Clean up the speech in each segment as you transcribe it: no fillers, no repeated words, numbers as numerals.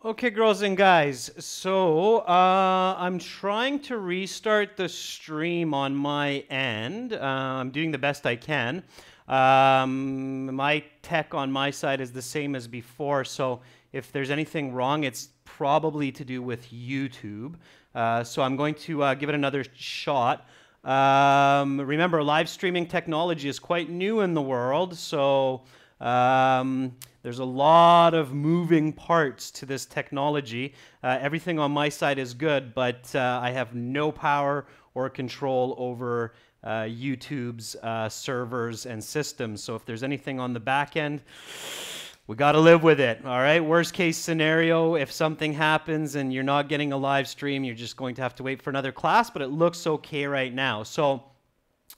Okay, girls and guys, so I'm trying to restart the stream on my end. I'm doing the best I can. My tech on my side is the same as before, so if there's anything wrong, it's probably to do with YouTube. So I'm going to give it another shot. Remember, live streaming technology is quite new in the world, so there's a lot of moving parts to this technology. Everything on my side is good, but I have no power or control over YouTube's servers and systems. So if there's anything on the back end, we got to live with it. All right. Worst case scenario, if something happens and you're not getting a live stream, you're just going to have to wait for another class, but it looks okay right now. So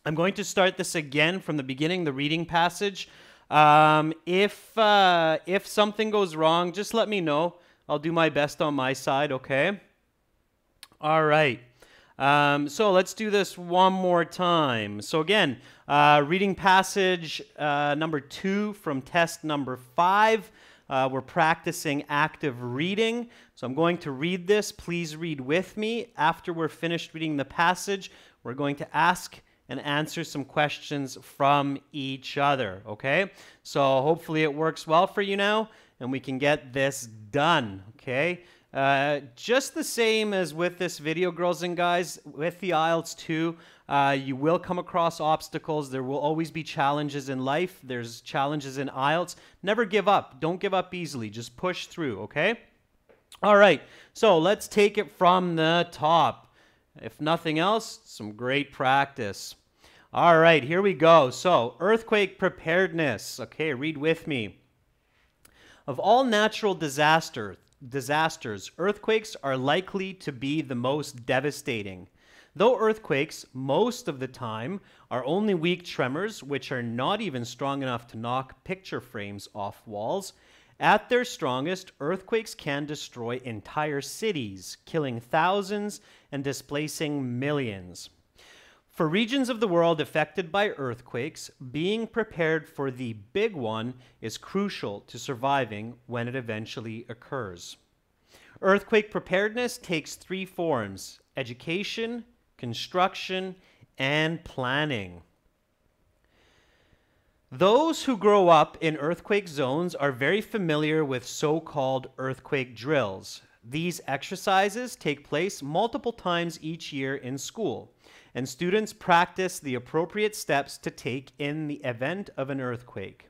I'm going to start this again from the beginning, the reading passage. If something goes wrong, just let me know. I'll do my best on my side, okay? All right. So let's do this one more time. So again, reading passage number 2 from test number 5. We're practicing active reading. So I'm going to read this. Please read with me. After we're finished reading the passage, we're going to ask and answer some questions from each other, okay? So hopefully it works well for you now, and we can get this done, okay? Just the same as with this video, girls and guys, with the IELTS 2, you will come across obstacles. There will always be challenges in life. There's challenges in IELTS. Never give up. Don't give up easily. Just push through, okay? All right, so let's take it from the top. If nothing else, some great practice. All right, here we go. So, earthquake preparedness. Okay, read with me. Of all natural disasters, earthquakes are likely to be the most devastating. Though earthquakes, most of the time, are only weak tremors, which are not even strong enough to knock picture frames off walls, at their strongest, earthquakes can destroy entire cities, killing thousands and displacing millions. For regions of the world affected by earthquakes, being prepared for the big one is crucial to surviving when it eventually occurs. Earthquake preparedness takes 3 forms: education, construction, and planning. Those who grow up in earthquake zones are very familiar with so-called earthquake drills. These exercises take place multiple times each year in school, and students practice the appropriate steps to take in the event of an earthquake.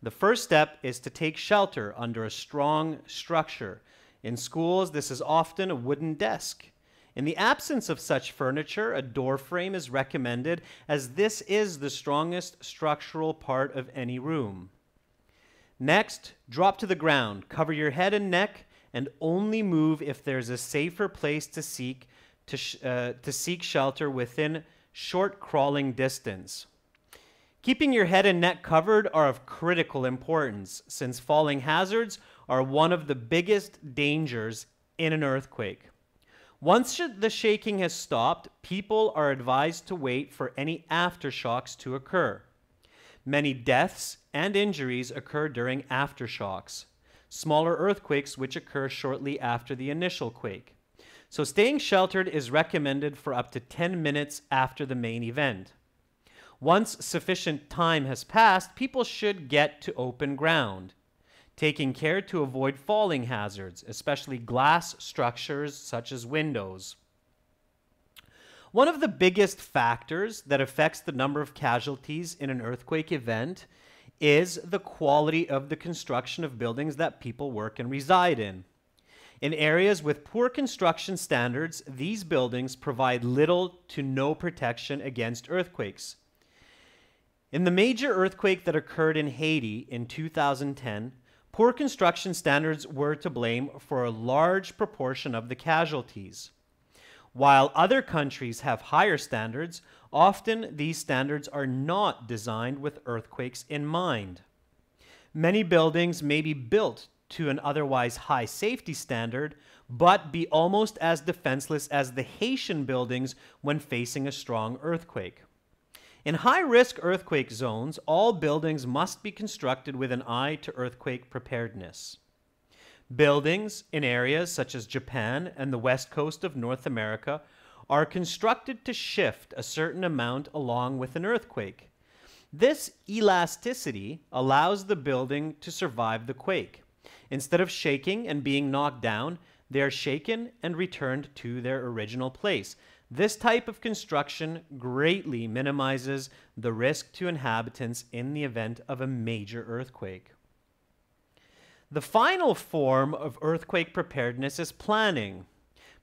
The first step is to take shelter under a strong structure. In schools, this is often a wooden desk. In the absence of such furniture, a door frame is recommended, as this is the strongest structural part of any room. Next, drop to the ground, cover your head and neck, and only move if there's a safer place to seek shelter within short crawling distance. Keeping your head and neck covered are of critical importance, since falling hazards are one of the biggest dangers in an earthquake. Once the shaking has stopped, people are advised to wait for any aftershocks to occur. Many deaths and injuries occur during aftershocks, smaller earthquakes which occur shortly after the initial quake. So staying sheltered is recommended for up to 10 minutes after the main event. Once sufficient time has passed, people should get to open ground, taking care to avoid falling hazards, especially glass structures such as windows. One of the biggest factors that affects the number of casualties in an earthquake event is the quality of the construction of buildings that people work and reside in. In areas with poor construction standards, these buildings provide little to no protection against earthquakes. In the major earthquake that occurred in Haiti in 2010, poor construction standards were to blame for a large proportion of the casualties. While other countries have higher standards, often these standards are not designed with earthquakes in mind. Many buildings may be built to an otherwise high safety standard, but be almost as defenseless as the Haitian buildings when facing a strong earthquake. In high-risk earthquake zones, all buildings must be constructed with an eye to earthquake preparedness. Buildings in areas such as Japan and the west coast of North America are constructed to shift a certain amount along with an earthquake. This elasticity allows the building to survive the quake. Instead of shaking and being knocked down, they are shaken and returned to their original place. This type of construction greatly minimizes the risk to inhabitants in the event of a major earthquake. The final form of earthquake preparedness is planning.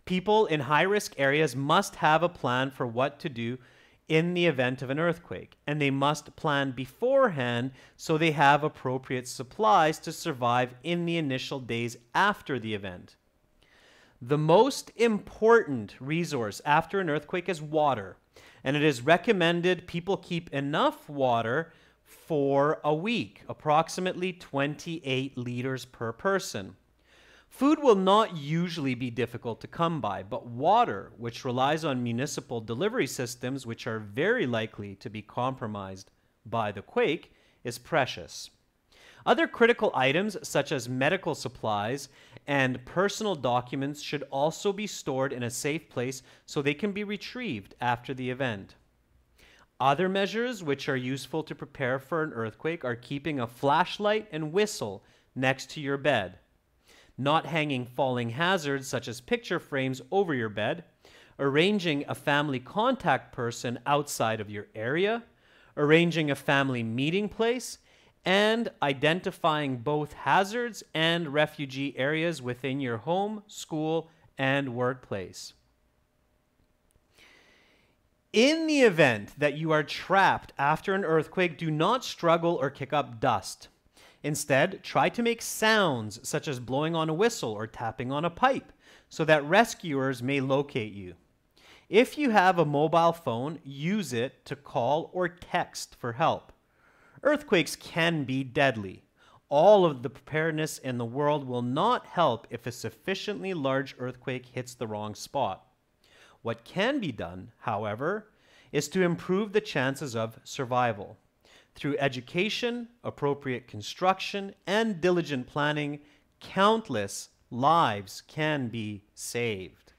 People in high-risk areas must have a plan for what to do in the event of an earthquake, and they must plan beforehand so they have appropriate supplies to survive in the initial days after the event. The most important resource after an earthquake is water, and it is recommended people keep enough water for a week, approximately 28 liters per person. Food will not usually be difficult to come by, but water, which relies on municipal delivery systems, which are very likely to be compromised by the quake, is precious. Other critical items, such as medical supplies and personal documents, should also be stored in a safe place so they can be retrieved after the event. Other measures which are useful to prepare for an earthquake are keeping a flashlight and whistle next to your bed, not hanging falling hazards such as picture frames over your bed, arranging a family contact person outside of your area, arranging a family meeting place, and identifying both hazards and refugee areas within your home, school, and workplace. In the event that you are trapped after an earthquake, do not struggle or kick up dust. Instead, try to make sounds such as blowing on a whistle or tapping on a pipe so that rescuers may locate you. If you have a mobile phone, use it to call or text for help. Earthquakes can be deadly. All of the preparedness in the world will not help if a sufficiently large earthquake hits the wrong spot. What can be done, however, is to improve the chances of survival. Through education, appropriate construction, and diligent planning, countless lives can be saved.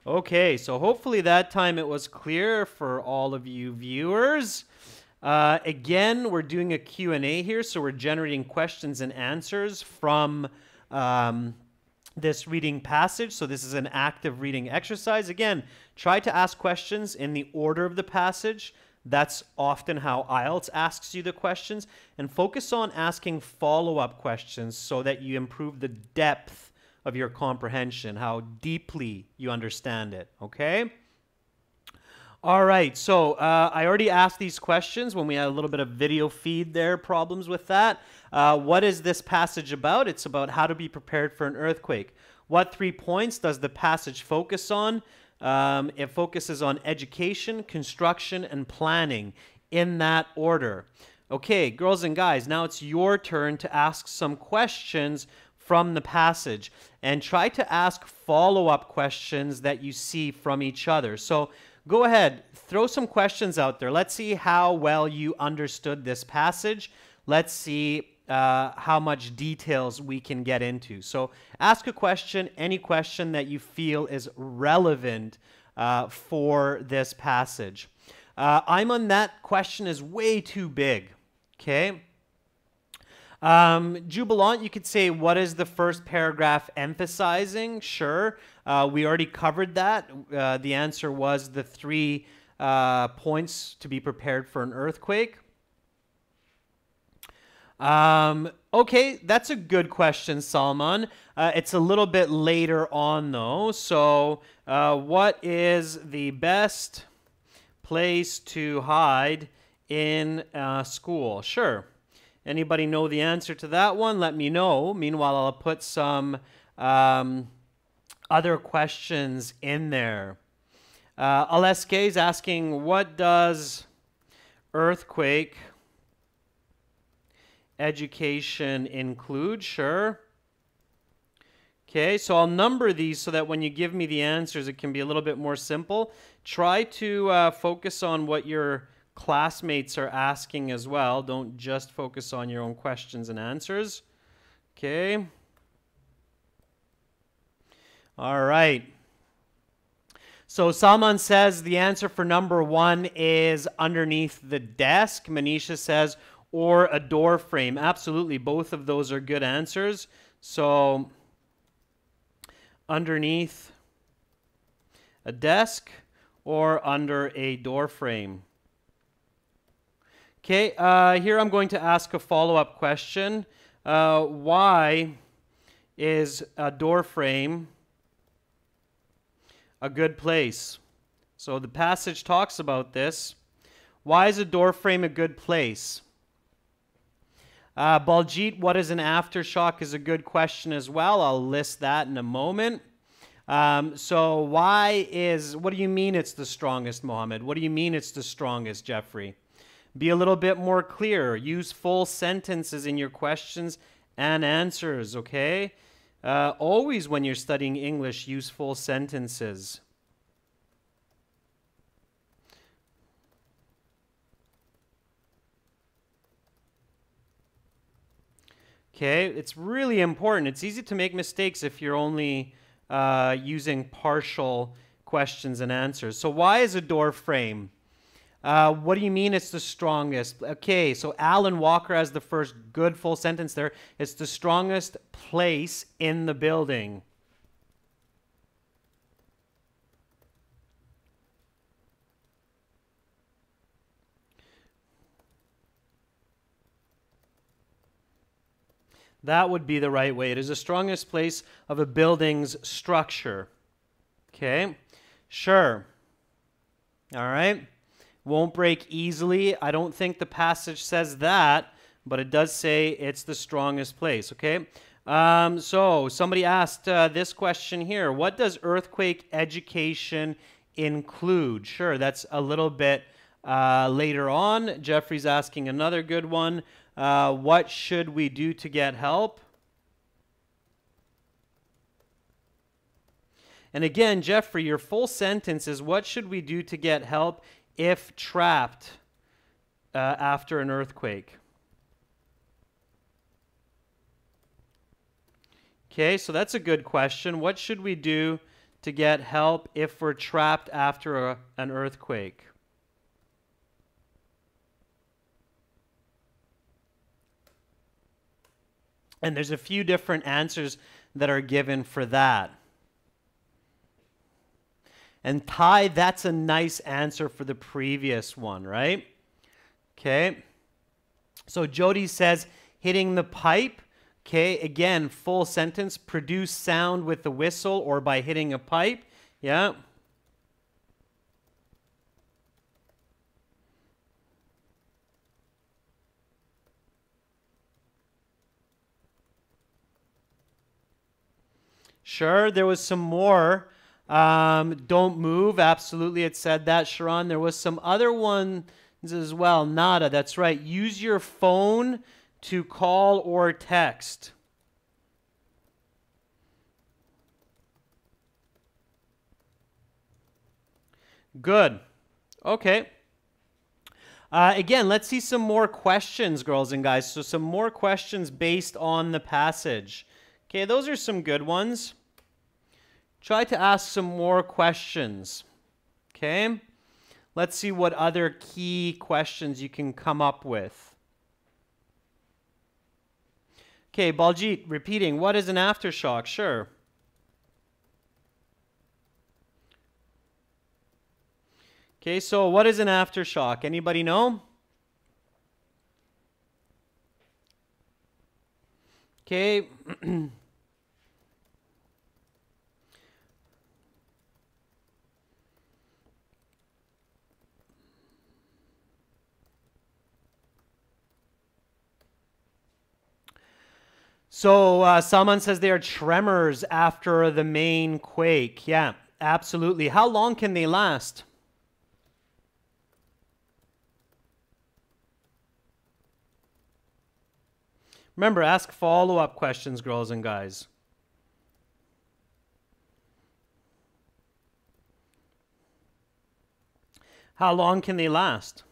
Okay, so hopefully that time it was clear for all of you viewers. Again, we're doing a Q&A here, so we're generating questions and answers from this reading passage. So this is an active reading exercise. Again, try to ask questions in the order of the passage. That's often how IELTS asks you the questions. And focus on asking follow-up questions so that you improve the depth of your comprehension, how deeply you understand it, okay? All right, so I already asked these questions when we had a little bit of video feed there, problems with that. What is this passage about? It's about how to be prepared for an earthquake. What 3 points does the passage focus on? It focuses on education, construction, and planning in that order. Okay, girls and guys, now it's your turn to ask some questions from the passage and try to ask follow-up questions that you see from each other. So go ahead, throw some questions out there. Let's see how well you understood this passage. Let's see how much details we can get into. So ask a question, any question that you feel is relevant for this passage. I'm on that question is way too big, okay? Jubilant, you could say, what is the first paragraph emphasizing? Sure. We already covered that. The answer was the 3 points to be prepared for an earthquake. Okay, that's a good question, Salman. It's a little bit later on, though. So what is the best place to hide in school? Sure. Anybody know the answer to that one? Let me know. Meanwhile, I'll put some other questions in there. Aleske is asking, what does earthquake education include? Sure. Okay, so I'll number these so that when you give me the answers, it can be a little bit more simple. Try to focus on what your classmates are asking as well. Don't just focus on your own questions and answers. Okay. All right. So Salman says the answer for number 1 is underneath the desk. Manisha says, or a door frame. Absolutely, both of those are good answers. So underneath a desk or under a door frame. Okay, here I'm going to ask a follow-up question. Why is a door frame a good place? So the passage talks about this. Why is a door frame a good place? Baljit, what is an aftershock is a good question as well. I'll list that in a moment. So what do you mean it's the strongest, Mohammed? What do you mean it's the strongest, Jeffrey? Be a little bit more clear. Use full sentences in your questions and answers, okay? Always when you're studying English, use full sentences. Okay, it's really important. It's easy to make mistakes if you're only using partial questions and answers. So why is a door frame? What do you mean it's the strongest? Okay, so Alan Walker has the first good full sentence there. It's the strongest place in the building. That would be the right way. It is the strongest place of a building's structure. Okay, sure. All right. Won't break easily. I don't think the passage says that, but it does say it's the strongest place, okay? So somebody asked this question here. What does earthquake education include? Sure, that's a little bit later on. Jeffrey's asking another good one. What should we do to get help? And again, Jeffrey, your full sentence is, what should we do to get help if trapped after an earthquake? Okay, so that's a good question. What should we do to get help if we're trapped after an earthquake? And there's a few different answers that are given for that. And Ty, that's a nice answer for the previous one, right? Okay. So Jody says, hitting the pipe. Okay, again, full sentence. Produce sound with the whistle or by hitting a pipe. Yeah. Sure, there was some more. Don't move. Absolutely, it said that, Sharon. There was some other ones as well. Nada, that's right. Use your phone to call or text. Good. Okay. Again, let's see some more questions, girls and guys. So some more questions based on the passage. Okay, those are some good ones. Try to ask some more questions. Okay? Let's see what other key questions you can come up with. Okay, Baljit, repeating, what is an aftershock? Sure. Okay, so what is an aftershock? Anybody know? Okay. So Salman says they are tremors after the main quake. Yeah, absolutely. How long can they last? Remember, ask follow-up questions, girls and guys. How long can they last?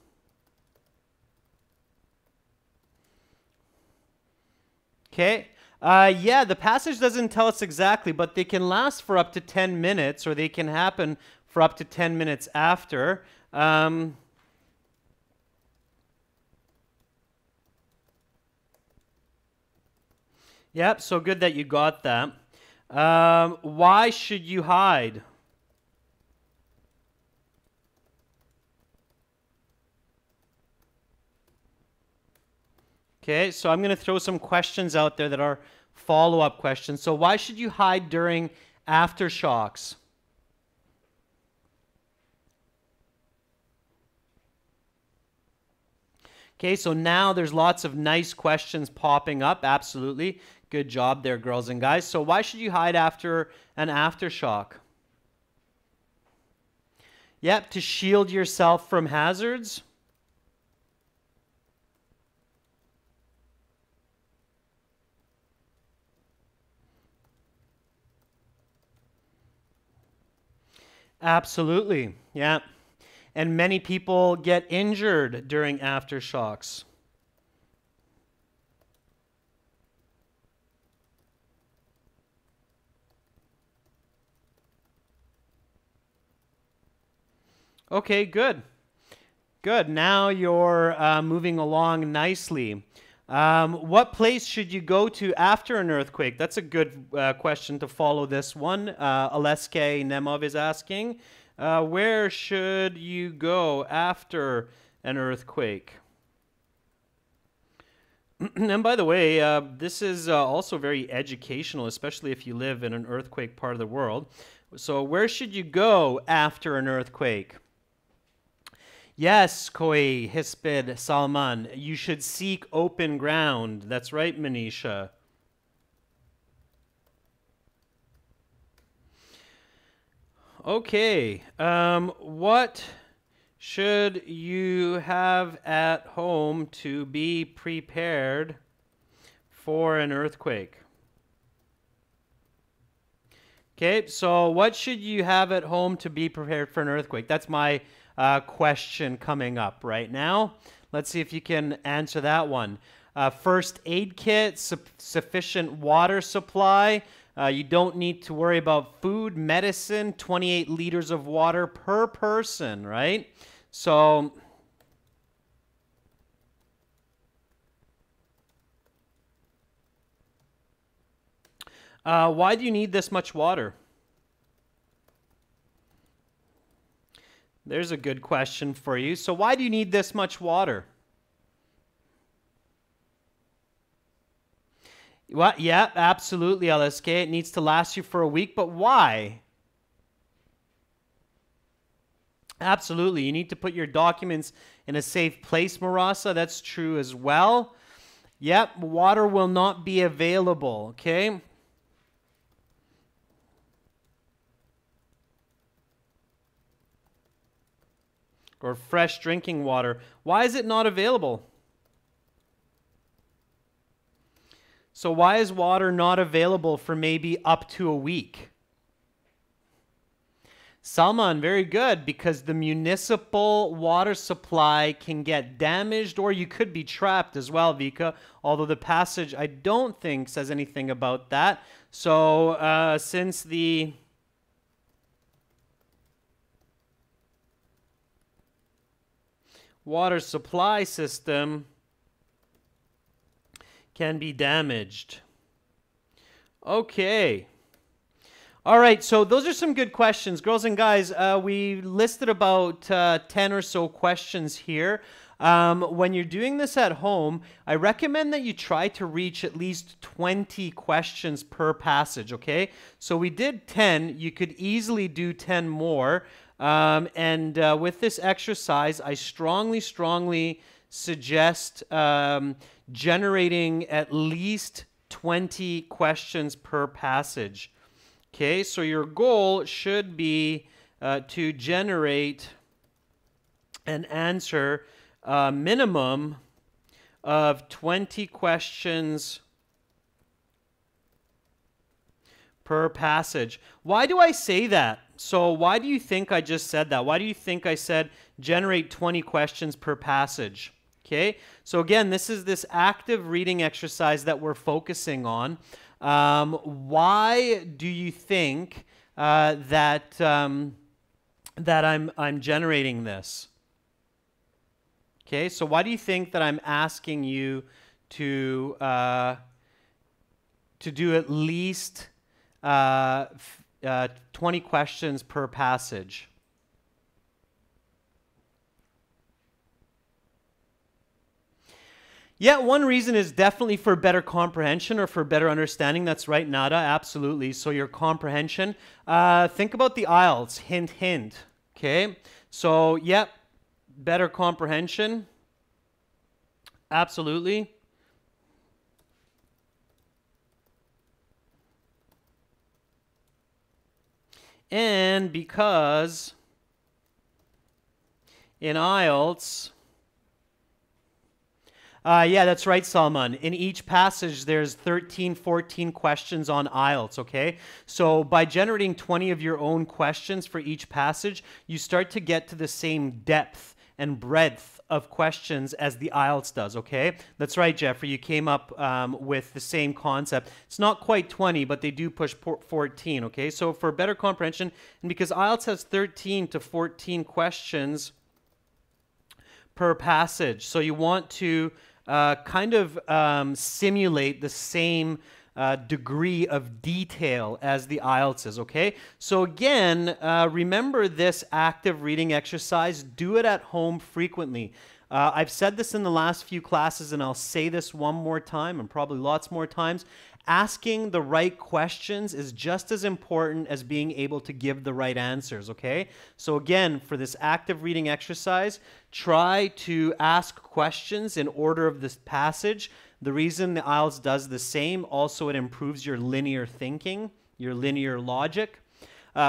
Okay. Yeah, the passage doesn't tell us exactly, but they can last for up to 10 minutes, or they can happen for up to 10 minutes after. Yep, so good that you got that. Why should you hide? Okay, so I'm going to throw some questions out there that are follow-up questions. So why should you hide during aftershocks? Okay, so now there's lots of nice questions popping up. Absolutely. Good job there, girls and guys. So why should you hide after an aftershock? Yep, to shield yourself from hazards. Absolutely, yeah. And many people get injured during aftershocks. Okay, good. Good. Now you're moving along nicely. What place should you go to after an earthquake? That's a good question to follow this one. Aleske Nemov is asking, where should you go after an earthquake? And by the way, this is also very educational, especially if you live in an earthquake part of the world. So where should you go after an earthquake? Yes, Koi, Hispid, Salman, you should seek open ground. That's right, Manisha. Okay, what should you have at home to be prepared for an earthquake? Okay, so what should you have at home to be prepared for an earthquake? That's my question coming up right now. Let's see if you can answer that one. First aid kit, sufficient water supply. You don't need to worry about food, medicine, 28 liters of water per person, right? So why do you need this much water? There's a good question for you. So why do you need this much water? Well, yeah, absolutely, LSK. It needs to last you for a week, but why? Absolutely. You need to put your documents in a safe place, Marasa. That's true as well. Yep, water will not be available, okay? Or fresh drinking water. Why is it not available? So why is water not available for maybe up to a week? Salman, very good, because the municipal water supply can get damaged, or you could be trapped as well, Vika, although the passage I don't think says anything about that. So since the water supply system can be damaged. Okay. All right, so those are some good questions. Girls and guys, we listed about 10 or so questions here. When you're doing this at home, I recommend that you try to reach at least 20 questions per passage, okay? So we did 10. You could easily do 10 more. With this exercise, I strongly suggest generating at least 20 questions per passage. Okay, so your goal should be to generate an answer minimum of 20 questions per passage. Why do I say that? So why do you think I just said that? Why do you think I said generate 20 questions per passage? Okay, so again, this is this active reading exercise that we're focusing on. Why do you think that I'm generating this? Okay, so why do you think that I'm asking you to do at least 20 questions per passage? Yeah, one reason is definitely for better comprehension or for better understanding. That's right, Nada, absolutely. So your comprehension. Think about the IELTS, hint, hint. Okay, so yep, better comprehension. Absolutely. And because in IELTS, yeah, that's right, Salman. In each passage, there's 13, 14 questions on IELTS, okay? So by generating 20 of your own questions for each passage, you start to get to the same depth and breadth of questions as the IELTS does, okay? That's right, Jeffrey. You came up with the same concept. It's not quite 20, but they do push 14, okay? So for better comprehension, and because IELTS has 13 to 14 questions per passage, so you want to kind of simulate the same degree of detail as the IELTS is, okay? So again, remember this active reading exercise. Do it at home frequently. I've said this in the last few classes, and I'll say this one more time, and probably lots more times. Asking the right questions is just as important as being able to give the right answers, okay? So again, for this active reading exercise, try to ask questions in order of this passage. The reason the IELTS does the same, also it improves your linear thinking, your linear logic.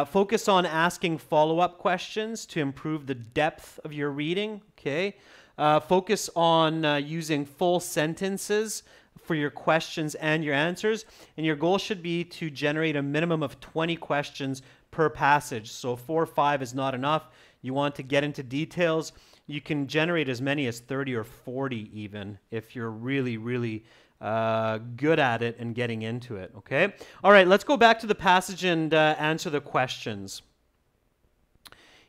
Focus on asking follow-up questions to improve the depth of your reading, okay? Focus on using full sentences for your questions and your answers, and your goal should be to generate a minimum of 20 questions per passage. So 4 or 5 is not enough. You want to get into details. You can generate as many as 30 or 40 even if you're really, really good at it and getting into it, okay? All right, let's go back to the passage and answer the questions.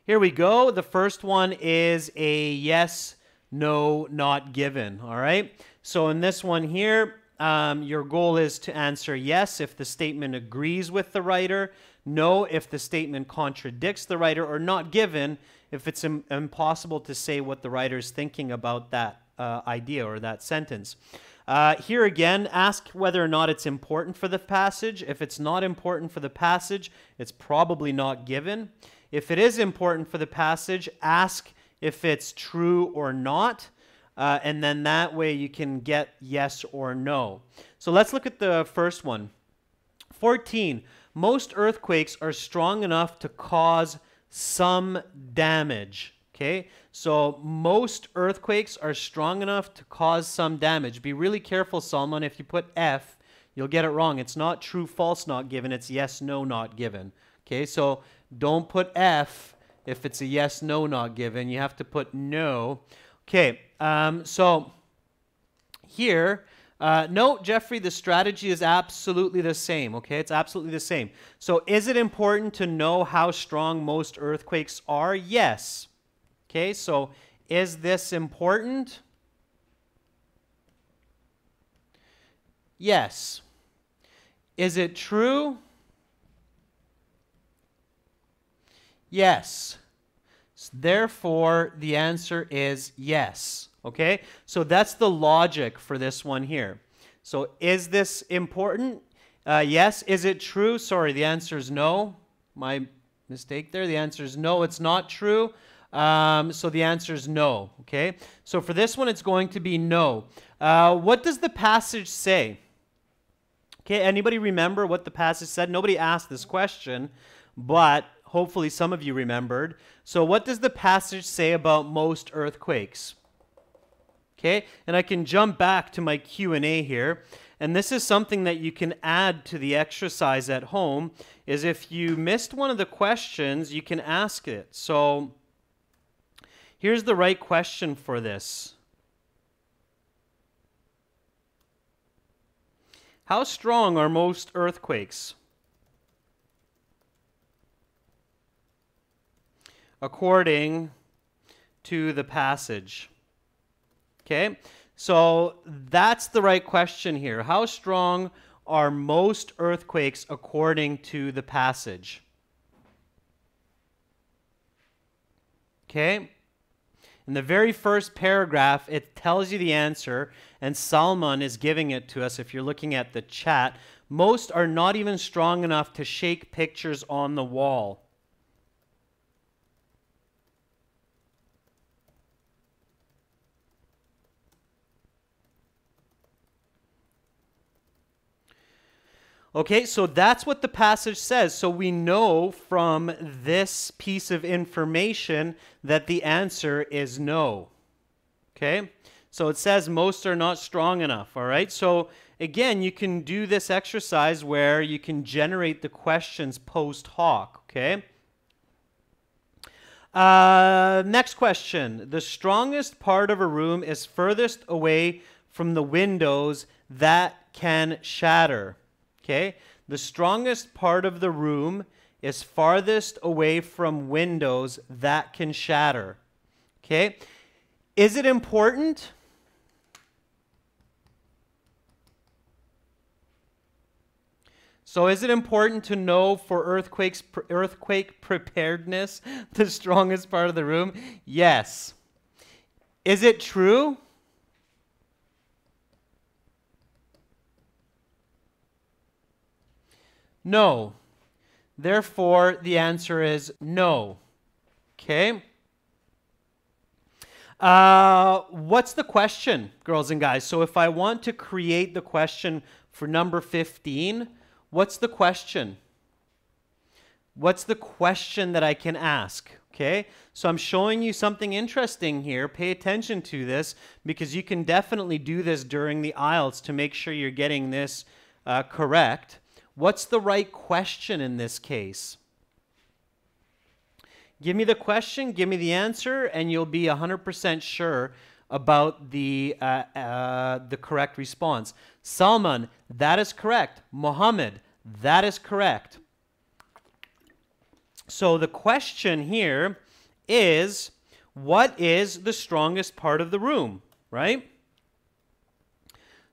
Here we go. The first one is a yes, no, not given, all right? So in this one here, your goal is to answer yes if the statement agrees with the writer, no if the statement contradicts the writer, or not given if it's impossible to say what the writer is thinking about that idea or that sentence. Here again, ask whether or not it's important for the passage. If it's not important for the passage, it's probably not given. If it is important for the passage, ask if it's true or not. And then that way you can get yes or no. So let's look at the first one. 14. Most earthquakes are strong enough to cause some damage. Okay, so most earthquakes are strong enough to cause some damage. Be really careful, Salman. If you put F, you'll get it wrong. It's not true, false, not given. It's yes, no, not given. Okay, so don't put F if it's a yes, no, not given. You have to put no. Okay, so here, no, Jeffrey, the strategy is absolutely the same, okay? It's absolutely the same. So is it important to know how strong most earthquakes are? Yes. Okay, so is this important? Yes. Is it true? Yes. Therefore, the answer is yes. Okay, so that's the logic for this one here. So is this important? Yes. Is it true? Sorry, the answer is no. My mistake there. The answer is no, it's not true. So the answer is no. Okay, so for this one, it's going to be no. What does the passage say? Okay, anybody remember what the passage said? Nobody asked this question, but hopefully some of you remembered. So what does the passage say about most earthquakes? Okay, and I can jump back to my Q&A here. And this is something that you can add to the exercise at home, is if you missed one of the questions, you can ask it. So here's the right question for this. How strong are most earthquakes? According to the passage. Okay, so that's the right question here. How strong are most earthquakes according to the passage? Okay, in the very first paragraph, it tells you the answer, and Salman is giving it to us if you're looking at the chat. Most are not even strong enough to shake pictures on the wall. Okay, so that's what the passage says. So we know from this piece of information that the answer is no. Okay, so it says most are not strong enough. All right, so again, you can do this exercise where you can generate the questions post hoc. Okay. Next question. The strongest part of a room is furthest away from the windows that can shatter. Okay, the strongest part of the room is farthest away from windows that can shatter. Okay, is it important? So is it important to know for earthquake preparedness the strongest part of the room? Yes. Is it true? No. Therefore, the answer is no. Okay. What's the question, girls and guys? So if I want to create the question for number 15, what's the question? What's the question that I can ask? Okay, so I'm showing you something interesting here. Pay attention to this because you can definitely do this during the IELTS to make sure you're getting this correct. What's the right question in this case? Give me the question, give me the answer, and you'll be 100% sure about the correct response. Salman, that is correct. Mohammed, that is correct. So the question here is, what is the strongest part of the room, right?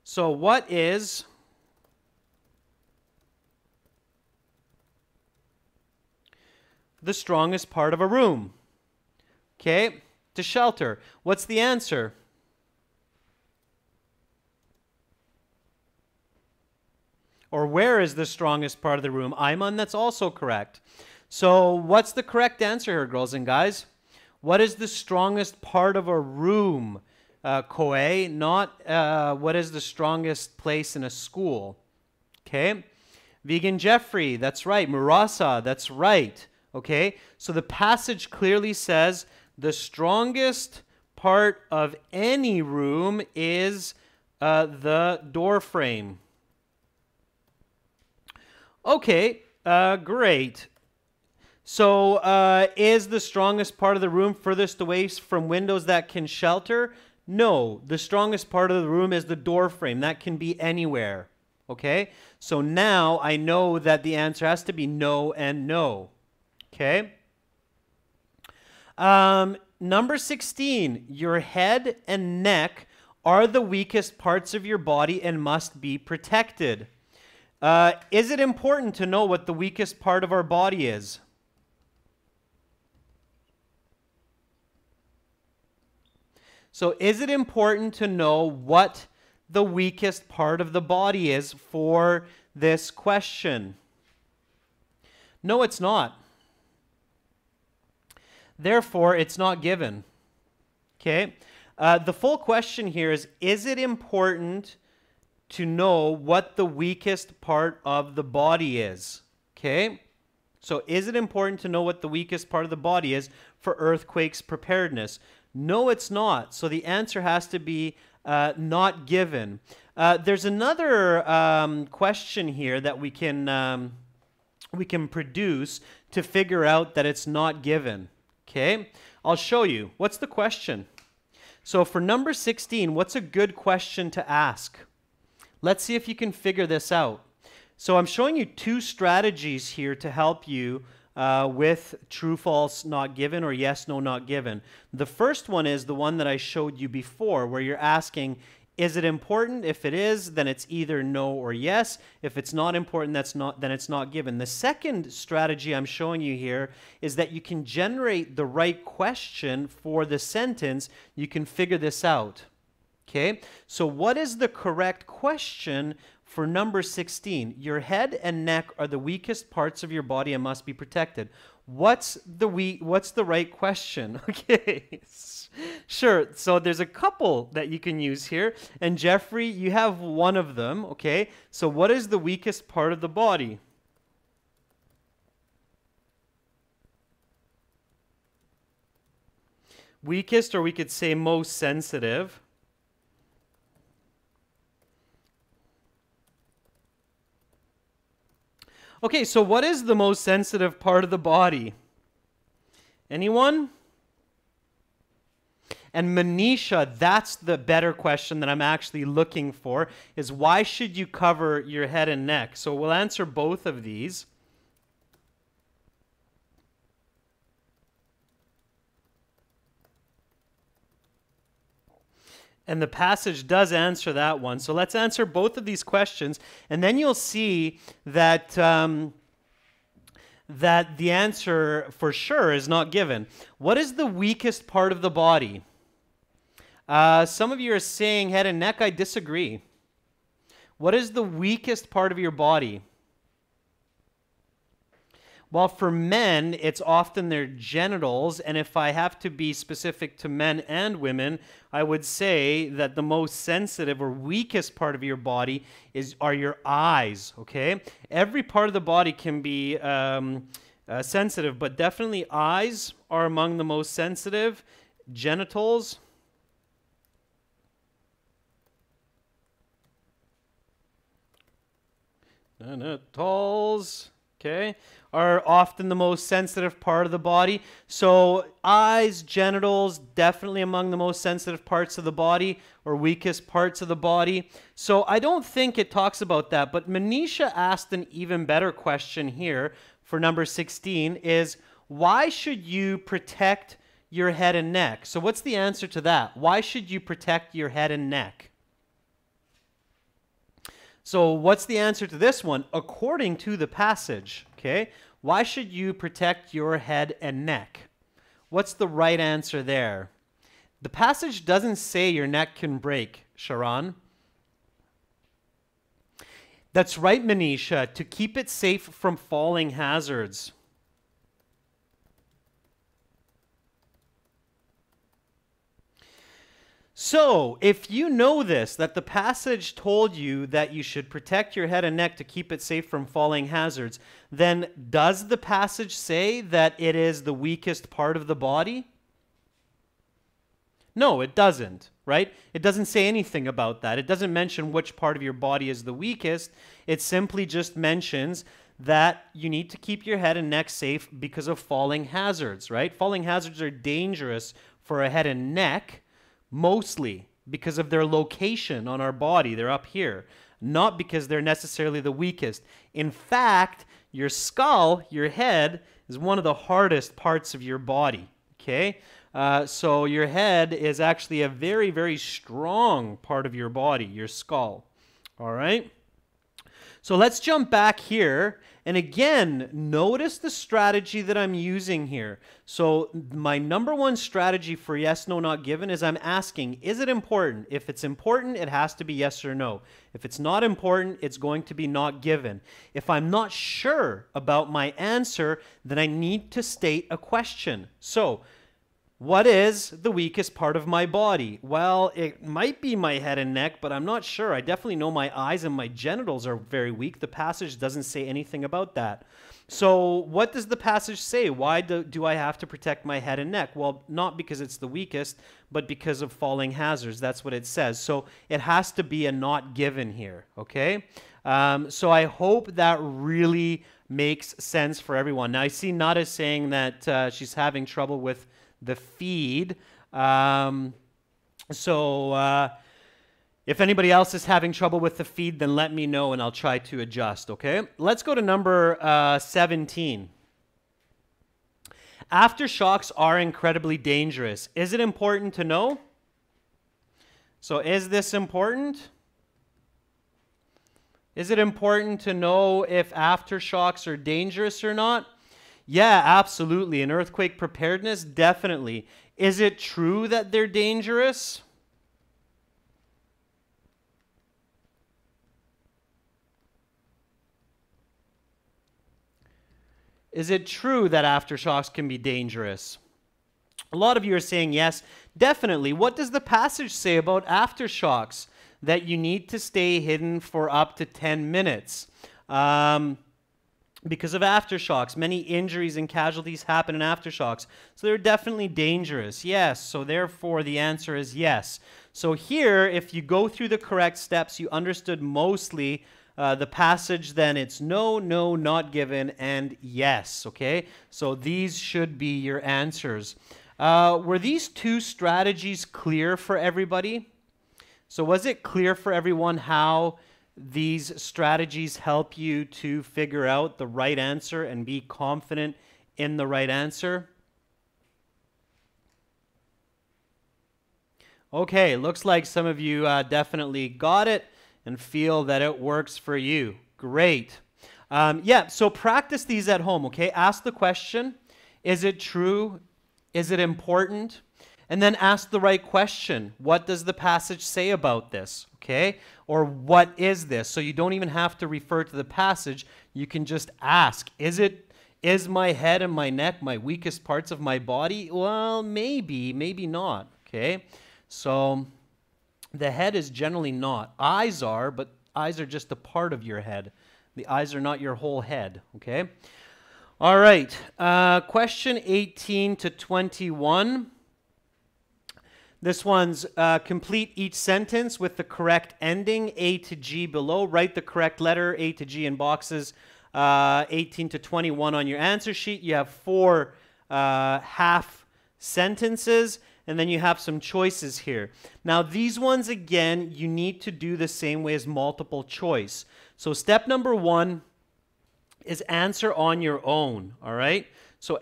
So what is the strongest part of a room? Okay, to shelter. What's the answer? Or where is the strongest part of the room? Ayman, that's also correct. So what's the correct answer here, girls and guys? What is the strongest part of a room? Koe, not what is the strongest place in a school. Okay, Vegan Jeffrey, that's right. Murasa, that's right. Okay, so the passage clearly says the strongest part of any room is the door frame. Okay, great. So is the strongest part of the room furthest away from windows that can shelter? No, the strongest part of the room is the door frame. That can be anywhere. Okay, so now I know that the answer has to be no and no. Okay. Number 16, your head and neck are the weakest parts of your body and must be protected. Is it important to know what the weakest part of our body is? So is it important to know what the weakest part of the body is for this question? No, it's not. Therefore, it's not given. Okay? The full question here is it important to know what the weakest part of the body is? Okay? So is it important to know what the weakest part of the body is for earthquakes preparedness? No, it's not. So the answer has to be not given. There's another question here that we can produce to figure out that it's not given. Okay, I'll show you. What's the question? So for number 16, what's a good question to ask? Let's see if you can figure this out. So I'm showing you two strategies here to help you with true, false, not given, or yes, no, not given. The first one is the one that I showed you before, where you're asking, is it important? If it is, then it's either no or yes. If it's not important, then it's not given. The second strategy I'm showing you here is that you can generate the right question for the sentence. You can figure this out. Okay, so what is the correct question for number 16? Your head and neck are the weakest parts of your body and must be protected. What's the right question? Okay, sure. So there's a couple that you can use here. And Jeffrey, you have one of them. Okay, so what is the weakest part of the body? Weakest, or we could say most sensitive. Okay, so what is the most sensitive part of the body? Anyone? And Manisha, that's the better question that I'm actually looking for, is why should you cover your head and neck? So we'll answer both of these. And the passage does answer that one. So let's answer both of these questions, and then you'll see that that the answer for sure is not given. What is the weakest part of the body? Some of you are saying head and neck. I disagree. What is the weakest part of your body? Well, for men, it's often their genitals, and if I have to be specific to men and women, I would say that the most sensitive or weakest part of your body are your eyes, okay? Every part of the body can be sensitive, but definitely eyes are among the most sensitive. Genitals. Genitals. Okay, are often the most sensitive part of the body. So eyes, genitals, definitely among the most sensitive parts of the body or weakest parts of the body. So I don't think it talks about that, but Manisha asked an even better question here for number 16 is, why should you protect your head and neck? So what's the answer to that? Why should you protect your head and neck? So what's the answer to this one? According to the passage, okay? Why should you protect your head and neck? What's the right answer there? The passage doesn't say your neck can break, Sharon. That's right, Manisha, to keep it safe from falling hazards. So, if you know this, that the passage told you that you should protect your head and neck to keep it safe from falling hazards, then does the passage say that it is the weakest part of the body? No, it doesn't, right? It doesn't say anything about that. It doesn't mention which part of your body is the weakest. It simply just mentions that you need to keep your head and neck safe because of falling hazards, right? Falling hazards are dangerous for a head and neck, mostly because of their location on our body. They're up here, not because they're necessarily the weakest. In fact, your skull, your head, is one of the hardest parts of your body, okay? So your head is actually a very, very strong part of your body, your skull, all right? So let's jump back here. And again, notice the strategy that I'm using here. So my number one strategy for yes, no, not given is I'm asking, is it important? If it's important, it has to be yes or no. If it's not important, it's going to be not given. If I'm not sure about my answer, then I need to state a question. So, what is the weakest part of my body? Well, it might be my head and neck, but I'm not sure. I definitely know my eyes and my genitals are very weak. The passage doesn't say anything about that. So what does the passage say? Why do I have to protect my head and neck? Well, not because it's the weakest, but because of falling hazards. That's what it says. So it has to be a not given here, okay? So I hope that really makes sense for everyone. Now, I see Nada saying that she's having trouble with the feed. If anybody else is having trouble with the feed, then let me know and I'll try to adjust, okay? Let's go to number 17. Aftershocks are incredibly dangerous. Is it important to know? So is this important? Is it important to know if aftershocks are dangerous or not? Yeah, absolutely. In earthquake preparedness, definitely. Is it true that they're dangerous? Is it true that aftershocks can be dangerous? A lot of you are saying yes, definitely. What does the passage say about aftershocks? That you need to stay hidden for up to 10 minutes. Because of aftershocks, many injuries and casualties happen in aftershocks. So they're definitely dangerous. Yes, so therefore the answer is yes. So here, if you go through the correct steps, you understood mostly the passage, then it's no, no, not given, and yes, okay? So these should be your answers. Were these two strategies clear for everybody? So was it clear for everyone how these strategies help you to figure out the right answer and be confident in the right answer? Okay, looks like some of you definitely got it and feel that it works for you. Great. Yeah, so practice these at home, okay? Ask the question, is it true? Is it important? And then ask the right question. What does the passage say about this, okay? Or what is this? So you don't even have to refer to the passage. You can just ask, is my head and my neck my weakest parts of my body? Well, maybe, maybe not, okay? So the head is generally not. Eyes are, but eyes are just a part of your head. The eyes are not your whole head, okay? All right, question 18 to 21. This one's complete each sentence with the correct ending, A to G below. Write the correct letter, A to G, in boxes 18 to 21 on your answer sheet. You have 4 half sentences, and then you have some choices here. Now, these ones, again, you need to do the same way as multiple choice. So step number 1 is answer on your own, all right? So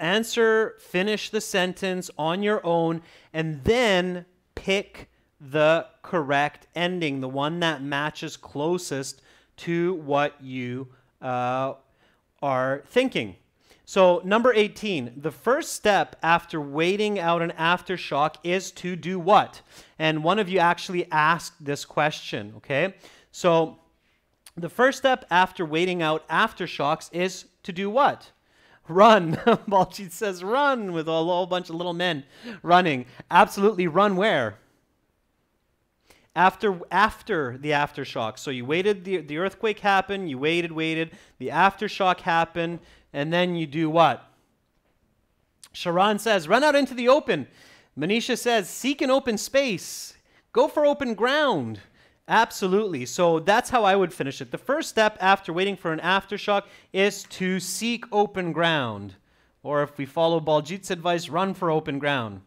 finish the sentence on your own, and then pick the correct ending, the one that matches closest to what you are thinking. So number 18, the first step after waiting out an aftershock is to do what? And one of you actually asked this question, okay? So the first step after waiting out aftershocks is to do what? Run. Baljeet says run, with a whole bunch of little men running. Absolutely, run where? After the aftershock. So you waited, the earthquake happened, you waited, the aftershock happened, and then you do what? Sharon says, run out into the open. Manisha says, seek an open space. Go for open ground. Absolutely. So that's how I would finish it. The first step after waiting for an aftershock is to seek open ground. Or if we follow Baljeet's advice, run for open ground.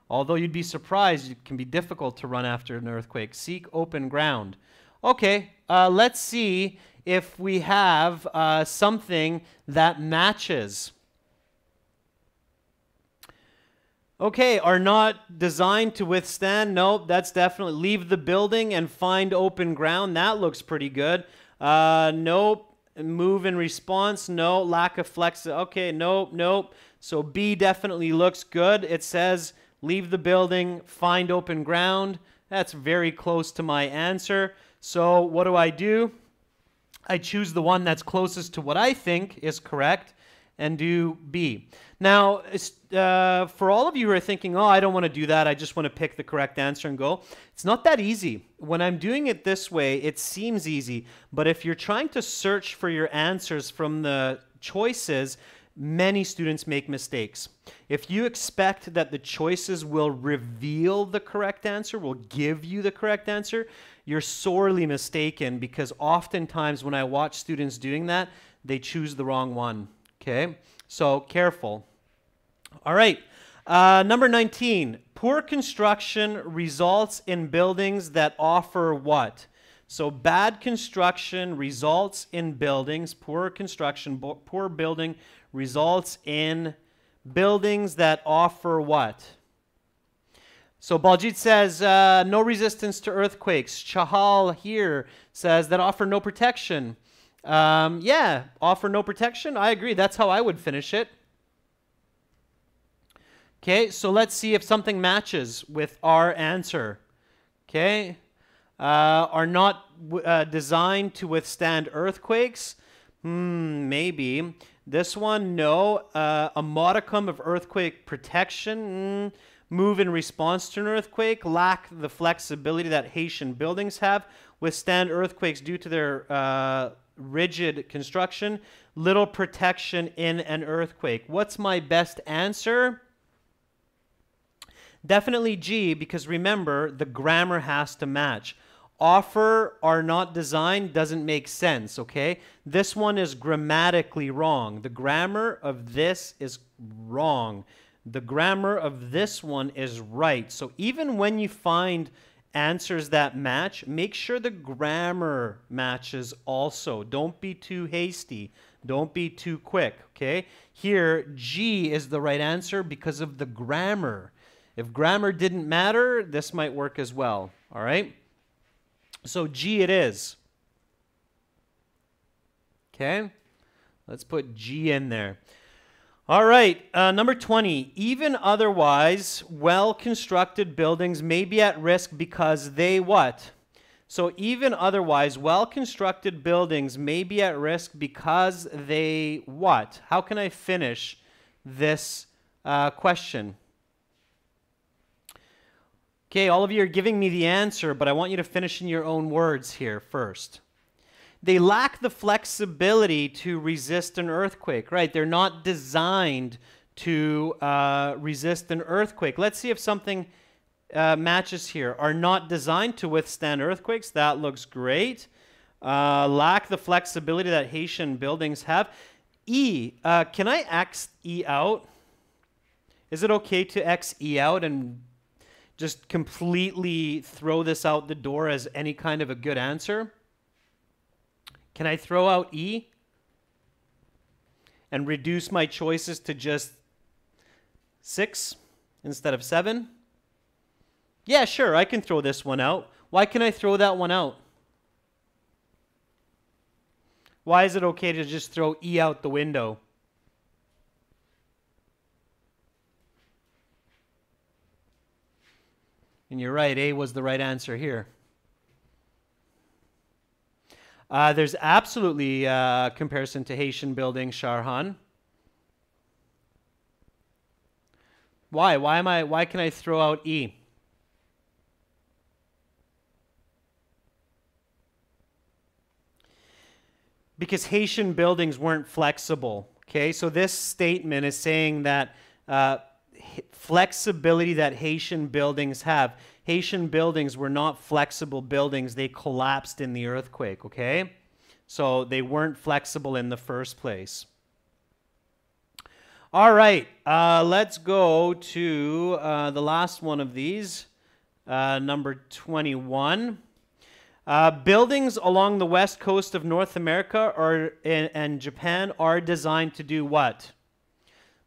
Although you'd be surprised, it can be difficult to run after an earthquake. Seek open ground. Okay, let's see if we have something that matches. Okay, are not designed to withstand. Nope, that's definitely leave the building and find open ground. That looks pretty good. Nope. Move in response. No. Lack of flex. Okay, nope. So B definitely looks good. It says leave the building, find open ground. That's very close to my answer. So what do? I choose the one that's closest to what I think is correct and do B. Now, for all of you who are thinking, oh, I don't want to do that, I just want to pick the correct answer and go, it's not that easy. When I'm doing it this way, it seems easy, but if you're trying to search for your answers from the choices, many students make mistakes. If you expect that the choices will reveal the correct answer, will give you the correct answer, you're sorely mistaken, because oftentimes when I watch students doing that, they choose the wrong one. Okay, so careful. All right, Number 19, poor construction results in buildings that offer what? So bad construction results in buildings, poor construction, poor building results in buildings that offer what? So Baljit says no resistance to earthquakes. Chahal here says that offer no protection. Yeah, offer no protection. I agree. That's how I would finish it. Okay, so let's see if something matches with our answer. Okay, are not designed to withstand earthquakes. Maybe. This one, no. A modicum of earthquake protection. Move in response to an earthquake. Lack the flexibility that Haitian buildings have. Withstand earthquakes due to their rigid construction. Little protection in an earthquake. What's my best answer? Definitely G, because remember, the grammar has to match. Offer are not designed doesn't make sense, okay? This one is grammatically wrong. The grammar of this is wrong. The grammar of this one is right. So even when you find answers that match, make sure the grammar matches also. Don't be too hasty. Don't be too quick, okay? Here, G is the right answer because of the grammar. If grammar didn't matter, this might work as well, all right? So G it is. Okay, let's put G in there. All right, number 20. Even otherwise well-constructed buildings may be at risk because they what? So even otherwise well-constructed buildings may be at risk because they what? How can I finish this question? Okay, all of you are giving me the answer, but I want you to finish in your own words here first. They lack the flexibility to resist an earthquake, right? They're not designed to resist an earthquake. Let's see if something matches here. Are not designed to withstand earthquakes. That looks great. Lack the flexibility that Haitian buildings have. E, can I X E out? Is it okay to X E out and just completely throw this out the door as any kind of a good answer? Can I throw out E and reduce my choices to just 6 instead of 7? Yeah, sure, I can throw this one out. Why can I throw that one out? Why is it okay to just throw E out the window? And you're right, A was the right answer here. There's absolutely comparison to Haitian buildings, Sharhan. Why? Why can I throw out E? Because Haitian buildings weren't flexible. Okay, so this statement is saying that flexibility that Haitian buildings have. Haitian buildings were not flexible buildings. They collapsed in the earthquake, okay? So they weren't flexible in the first place. All right, let's go to the last one of these, number 21. Buildings along the west coast of North America and Japan are designed to do what?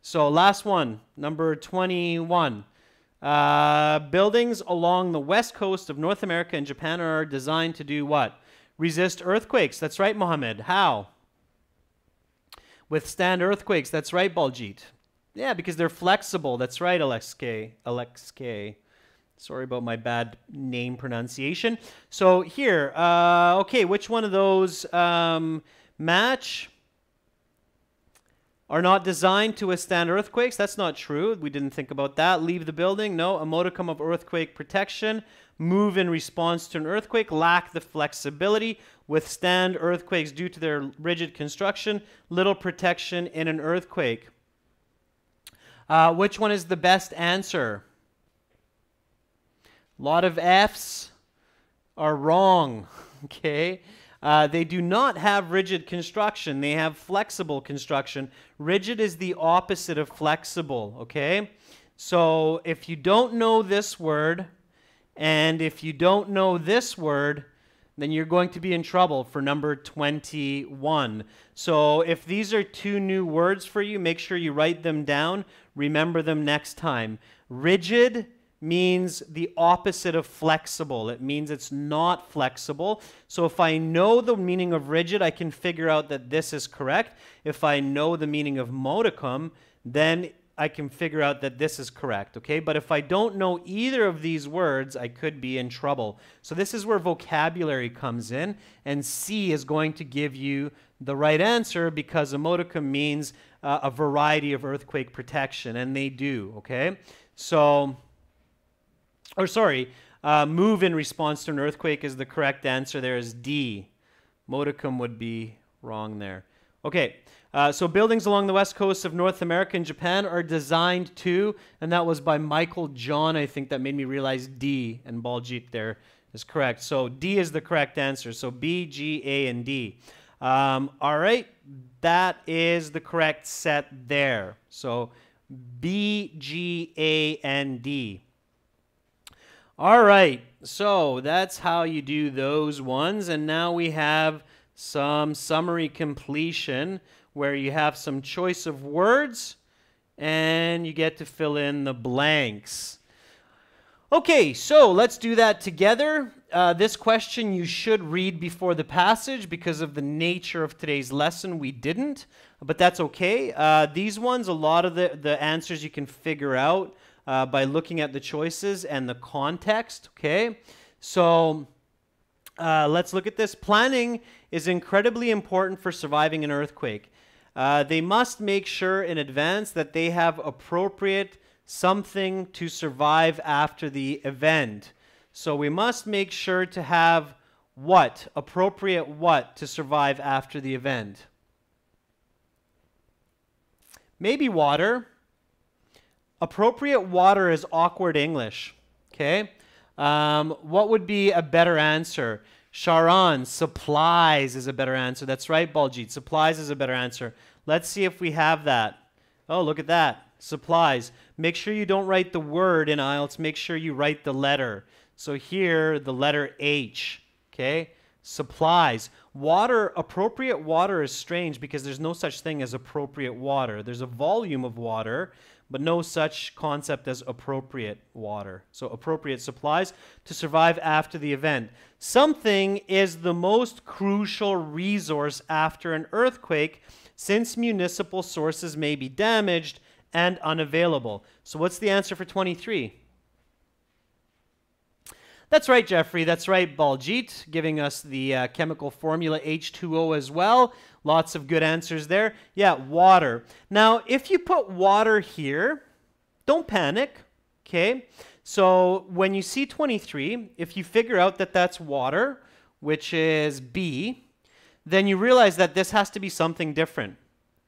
So last one, number 21. Buildings along the west coast of North America and Japan are designed to do what? Resist earthquakes. That's right, Mohammed. How? Withstand earthquakes. That's right, Baljit. Yeah, because they're flexible. That's right, Alexke. Sorry about my bad name pronunciation. So here, okay, which one of those match? Are not designed to withstand earthquakes. That's not true. We didn't think about that. Leave the building. No. A modicum of earthquake protection. Move in response to an earthquake. Lack the flexibility. Withstand earthquakes due to their rigid construction. Little protection in an earthquake. Which one is the best answer? A lot of F's are wrong. Okay. They do not have rigid construction. They have flexible construction. Rigid is the opposite of flexible, okay? So if you don't know this word, and if you don't know this word, then you're going to be in trouble for number 21. So if these are two new words for you, make sure you write them down. Remember them next time. Rigid means the opposite of flexible. It means it's not flexible. So if I know the meaning of rigid, I can figure out that this is correct. If I know the meaning of modicum, then I can figure out that this is correct, okay? But if I don't know either of these words, I could be in trouble. So this is where vocabulary comes in, and C is going to give you the right answer because a modicum means a variety of earthquake protection, and they do, okay? So, move in response to an earthquake is the correct answer. There is D. Modicum would be wrong there. Okay, so buildings along the west coast of North America and Japan are designed to, and that was by Michael John, I think that made me realize D, and Baljit there is correct. So D is the correct answer. So B, G, A, and D. All right, that is the correct set there. So B, G, A, and D. All right, so that's how you do those ones, and now we have some summary completion where you have some choice of words and you get to fill in the blanks. Okay, so let's do that together. This question you should read before the passage because of the nature of today's lesson. We didn't, but that's okay. These ones, a lot of the answers you can figure out by looking at the choices and the context, okay? So let's look at this. Planning is incredibly important for surviving an earthquake. They must make sure in advance that they have appropriate something to survive after the event. So we must make sure to have what? Appropriate what to survive after the event? Maybe water. Appropriate water is awkward English, okay? What would be a better answer? Sharon, supplies is a better answer. That's right, Baljit. Supplies is a better answer. Let's see if we have that. Oh, look at that. Supplies. Make sure you don't write the word in IELTS. Make sure you write the letter. So here, the letter H. Okay? Supplies. Water, appropriate water is strange because there's no such thing as appropriate water. There's a volume of water, but no such concept as appropriate water. So appropriate supplies to survive after the event. Something is the most crucial resource after an earthquake since municipal sources may be damaged and unavailable. So what's the answer for 23? That's right, Jeffrey. That's right, Baljit, giving us the chemical formula H2O as well. Lots of good answers there. Yeah, water. Now, if you put water here, don't panic, okay? So when you see 23, if you figure out that that's water, which is B, then you realize that this has to be something different,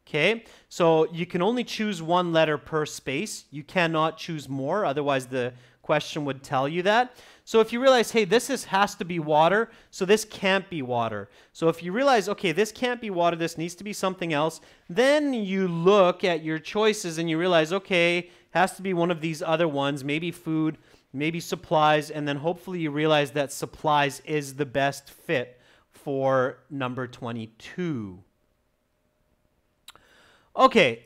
okay? So you can only choose one letter per space. You cannot choose more, otherwise the question would tell you that. So if you realize, hey, has to be water, so this can't be water. So if you realize, okay, this can't be water, this needs to be something else, then you look at your choices and you realize, okay, has to be one of these other ones, maybe food, maybe supplies, and then hopefully you realize that supplies is the best fit for number 22. Okay,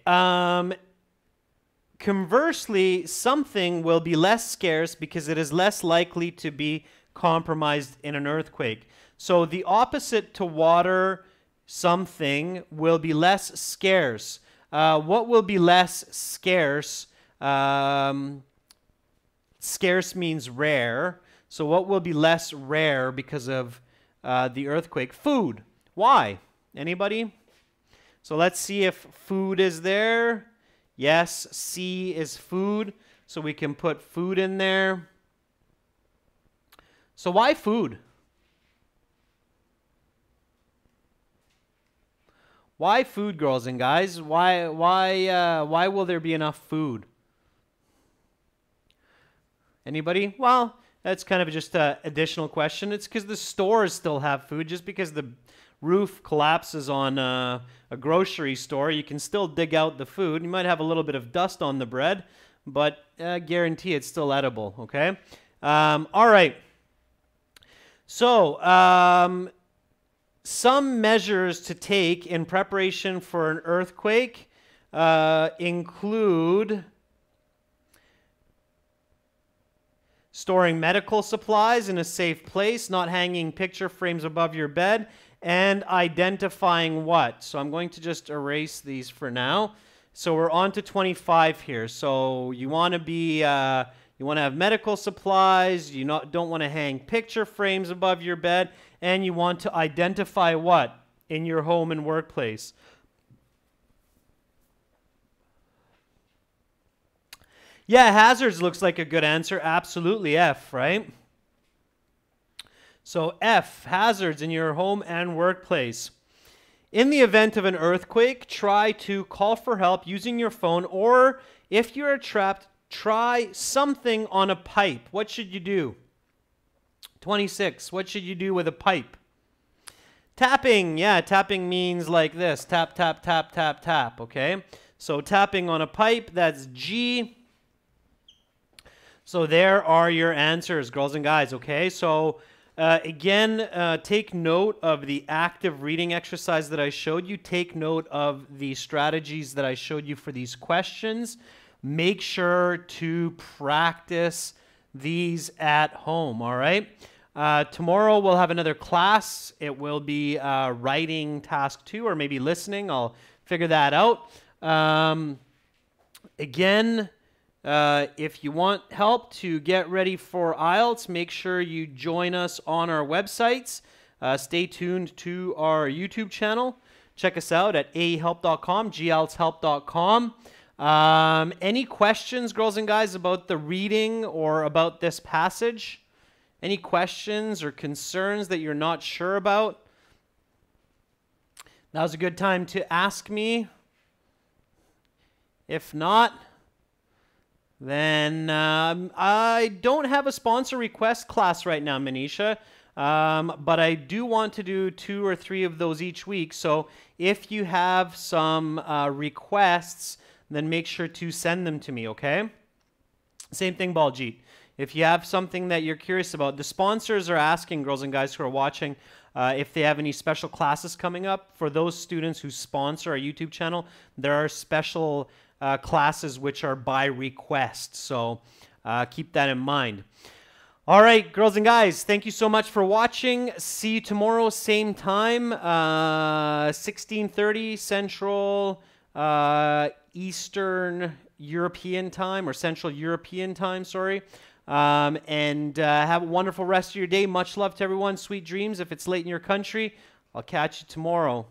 conversely, something will be less scarce because it is less likely to be compromised in an earthquake. So the opposite to water, something, will be less scarce. What will be less scarce? Scarce means rare. So what will be less rare because of the earthquake? Food. Why? Anybody? So let's see if food is there. Yes, C is food, so we can put food in there. So why food? Why food, girls and guys? Why will there be enough food? Anybody? Well, that's kind of just an additional question. It's because the stores still have food. Just because the roof collapses on a grocery store, you can still dig out the food. You might have a little bit of dust on the bread, but guarantee it's still edible, okay? All right. So, some measures to take in preparation for an earthquake include storing medical supplies in a safe place, not hanging picture frames above your bed, and identifying what? So I'm going to just erase these for now. So we're on to 25 here. So you want to be, you want to have medical supplies, you don't want to hang picture frames above your bed, and you want to identify what in your home and workplace. Yeah, hazards looks like a good answer. Absolutely, F, right? So F, hazards in your home and workplace. In the event of an earthquake, try to call for help using your phone, or if you are trapped, try something on a pipe. What should you do? 26, what should you do with a pipe? Tapping, yeah, tapping means like this. Tap, tap, tap, tap, tap, okay? So tapping on a pipe, that's G. So there are your answers, girls and guys, okay? So again, take note of the active reading exercise that I showed you. Take note of the strategies that I showed you for these questions. Make sure to practice these at home, all right? Tomorrow we'll have another class. It will be writing task 2 or maybe listening. I'll figure that out. Again, if you want help to get ready for IELTS, make sure you join us on our websites. Stay tuned to our YouTube channel. Check us out at ahelp.com, gieltshelp.com. Any questions, girls and guys, about the reading or about this passage? Any questions or concerns that you're not sure about? Now's a good time to ask me. If not, then I don't have a sponsor request class right now, Manisha, but I do want to do 2 or 3 of those each week. So if you have some requests, then make sure to send them to me, okay? Same thing, Baljit. If you have something that you're curious about, the sponsors are asking, girls and guys who are watching, if they have any special classes coming up. For those students who sponsor our YouTube channel, there are special classes which are by request. So keep that in mind. All right, girls and guys, thank you so much for watching. See you tomorrow, same time, 16:30 Central Eastern European time, or Central European time, sorry. And have a wonderful rest of your day. Much love to everyone. Sweet dreams. If it's late in your country, I'll catch you tomorrow.